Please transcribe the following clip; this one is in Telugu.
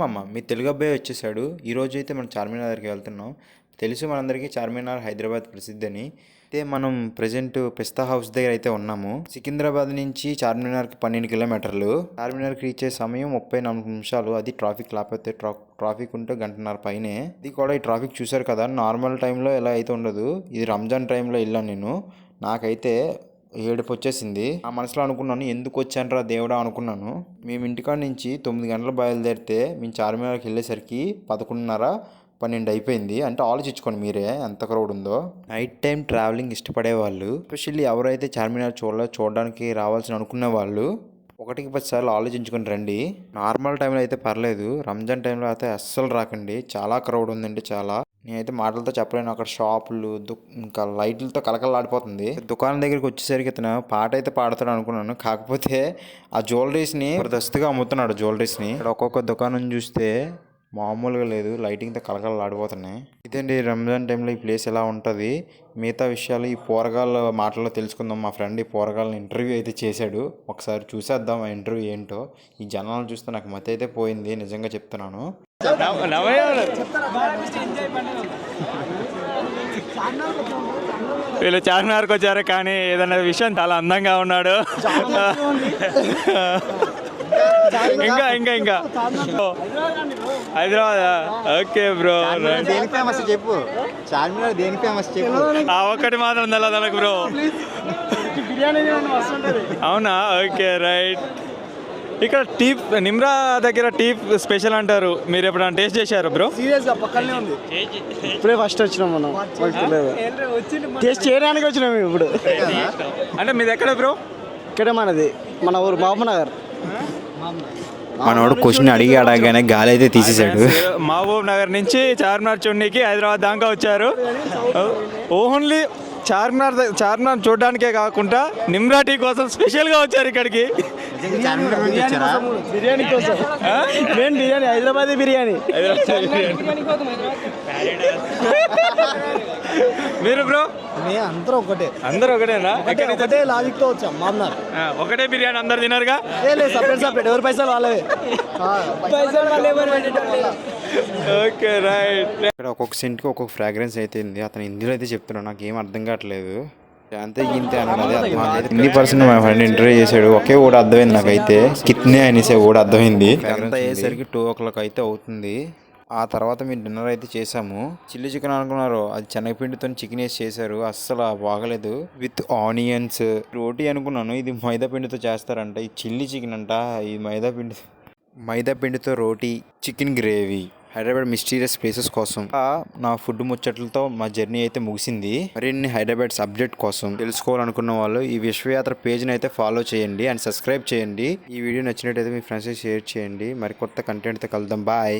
మామ మీ తెలుగు అబ్బాయి వచ్చేసాడు. ఈరోజు అయితే మనం చార్మినార్ దగ్గరికి వెళ్తున్నాం. తెలుసు మనందరికీ చార్మినార్ హైదరాబాద్ ప్రసిద్ధి అని. అయితే మనం ప్రజెంట్ పిస్తా హౌస్ దగ్గర అయితే ఉన్నాము. సికింద్రాబాద్ నుంచి చార్మినార్కి 12 కిలోమీటర్లు. చార్మినార్కి రీచ్ అయ్యే సమయం 34 నిమిషాలు. అది ట్రాఫిక్ లేకపోతే ట్రాఫిక్ ఉంటే గంటన్నర పైనే. ఇది కూడా ఈ ట్రాఫిక్ చూసారు కదా, నార్మల్ టైంలో ఎలా అయితే ఉండదు. ఇది రంజాన్ టైంలో వెళ్ళాను నేను. నాకైతే ఏడుపు వచ్చేసింది. ఆ మనసులో అనుకున్నాను, ఎందుకు వచ్చానరా దేవుడా అనుకున్నాను. మేము ఇంటికాడ నుంచి 9 గంటలు బయలుదేరితే మేము చార్మినార్కి వెళ్ళేసరికి 11:30, 12 అయిపోయింది. అంటే ఆలోచించుకోండి మీరే ఎంత క్రౌడ్ ఉందో. నైట్ టైం ట్రావెలింగ్ ఇష్టపడే వాళ్ళు, ఎస్పెషల్లీ ఎవరైతే చార్మినార్ చూడడానికి రావాల్సిన అనుకునే వాళ్ళు 1-10 సార్లు ఆలోచించుకొని రండి. నార్మల్ టైంలో అయితే పర్లేదు, రంజాన్ టైంలో అయితే అస్సలు రాకండి. చాలా క్రౌడ్ ఉందండి. చాలా నేనైతే మాటలతో చెప్పలేను. అక్కడ షాపులు ఇంకా లైట్లతో కలకలాడిపోతుంది. దుకాణం దగ్గరికి వచ్చేసరికి ఇతను పాట అయితే పాడతాడు అనుకున్నాను. కాకపోతే ఆ జ్యువెలరీస్ని జబర్దస్త్గా అమ్ముతున్నాడు. జ్యువెలరీస్ని ఇక్కడ ఒక్కొక్క దుకాణం చూస్తే మామూలుగా లేదు, లైటింగ్తో కలకలాడిపోతున్నాయి. ఇదండి రంజాన్ టైంలో ఈ ప్లేస్ ఎలా ఉంటుంది. మిగతా విషయాలు ఈ పోరగాళ్ళ మాటల్లో తెలుసుకుందాం. మా ఫ్రెండ్ ఈ పోరగాళ్ళని ఇంటర్వ్యూ అయితే చేశాడు. ఒకసారి చూసేద్దాం ఆ ఇంటర్వ్యూ ఏంటో. ఈ జనాలను చూస్తే నాకు మతి అయితే పోయింది, నిజంగా చెప్తున్నాను. వీళ్ళు చార్మినార్కి వచ్చారు, కానీ ఏదన్నా విషయం చాలా అందంగా ఉన్నాడు. ఇంకా ఇంకా ఇంకా హైదరాబాద్. ఓకే బ్రో, దేనికి ఫేమస్ చెప్పు. చార్మినార్ దేనికి ఫేమస్ చెప్పు. ఆ ఒక్కటి మాత్రం తెలియదు నాకు బ్రో. అవునా, ఓకే రైట్. ఇక్కడ టీ నిమ్రా దగ్గర టీ స్పెషల్ అంటారు, మీరు ఎప్పుడైనా టేస్ట్ చేశారు బ్రో? సీరియస్గా పక్కనే ఉంది. ఇప్పుడే ఫస్ట్ వచ్చినాం మనం, టేస్ట్ చేయడానికి వచ్చినాం ఇప్పుడు. అంటే మీది ఎక్కడ బ్రో? ఇక్కడే మనది, మన ఊరు మహబూబ్ నగర్. మనోడు క్వశ్చన్ అడిగాడగానే గాలి అయితే తీసేశాడు. మహబూబ్ నగర్ నుంచి చార్మినార్ చూడడానికి హైదరాబాద్ దాకా వచ్చారు. ఓన్లీ చార్మినార్ చూడడానికే కాకుండా నిమ్రా టీ కోసం స్పెషల్గా వచ్చారు ఇక్కడికి. బిర్యానీ కోసం, మెయిన్ బిర్యానీ, హైదరాబాదీ బిర్యానీ. మీరు బ్రో? అందరూ ఒకటే. అందరూ ఒకటేనా? ఒకటే లాజిక్ తో వచ్చాం మామూలు. ఒకటే బిర్యానీ అందరు తినరుగా? సపరేట్ ఎవరి పైసలు వాళ్ళవే. Okay right. ఇక్కడ ఒక్కొక్క సెంట్కి ఒక్కొక్క ఫ్రాగ్రెన్స్ అయితే ఉంది. అతను హిందీలో అయితే చెప్తున్నాడు, నాకు ఏం అర్థం కావట్లేదు. అంతే గింతే అన్నది హిందీ పర్సన్ మా ఫ్రెండ్ ఇంటర్వ్యూ చేశాడు. ఒకే ఓడి అర్థమైంది నాకైతే, కిత్నే అనేసే ఓడి అర్థమైంది. అంతా అయ్యేసరికి 2 o'clock అయితే అవుతుంది. ఆ తర్వాత మేము డిన్నర్ అయితే చేసాము. చిల్లీ చికెన్ అనుకున్నారు, అది శనగపిండితో చికెన్ వేసి చేశారు. అస్సలు బాగలేదు. విత్ ఆనియన్స్ రోటీ అనుకున్నాను, ఇది మైదా పిండితో చేస్తారంట. ఈ చిల్లీ చికెన్ అంట, ఈ మైదా పిండితో రోటీ, chicken gravy. Hyderabad mysterious places కోసం నా ఫుడ్ ముచ్చట్లతో మా జర్నీ అయితే ముగిసింది. మరిన్ని హైదరాబాద్ సబ్జెక్ట్ కోసం తెలుసుకోవాలనుకున్న వాళ్ళు ఈ విశ్వయాత్ర పేజ్ని అయితే ఫాలో చేయండి అండ్ సబ్స్క్రైబ్ చేయండి. ఈ వీడియో నచ్చినట్టయితే మీ ఫ్రెండ్స్కి షేర్ చేయండి. మరి కొత్త కంటెంట్తో కలుద్దాం. బాయ్.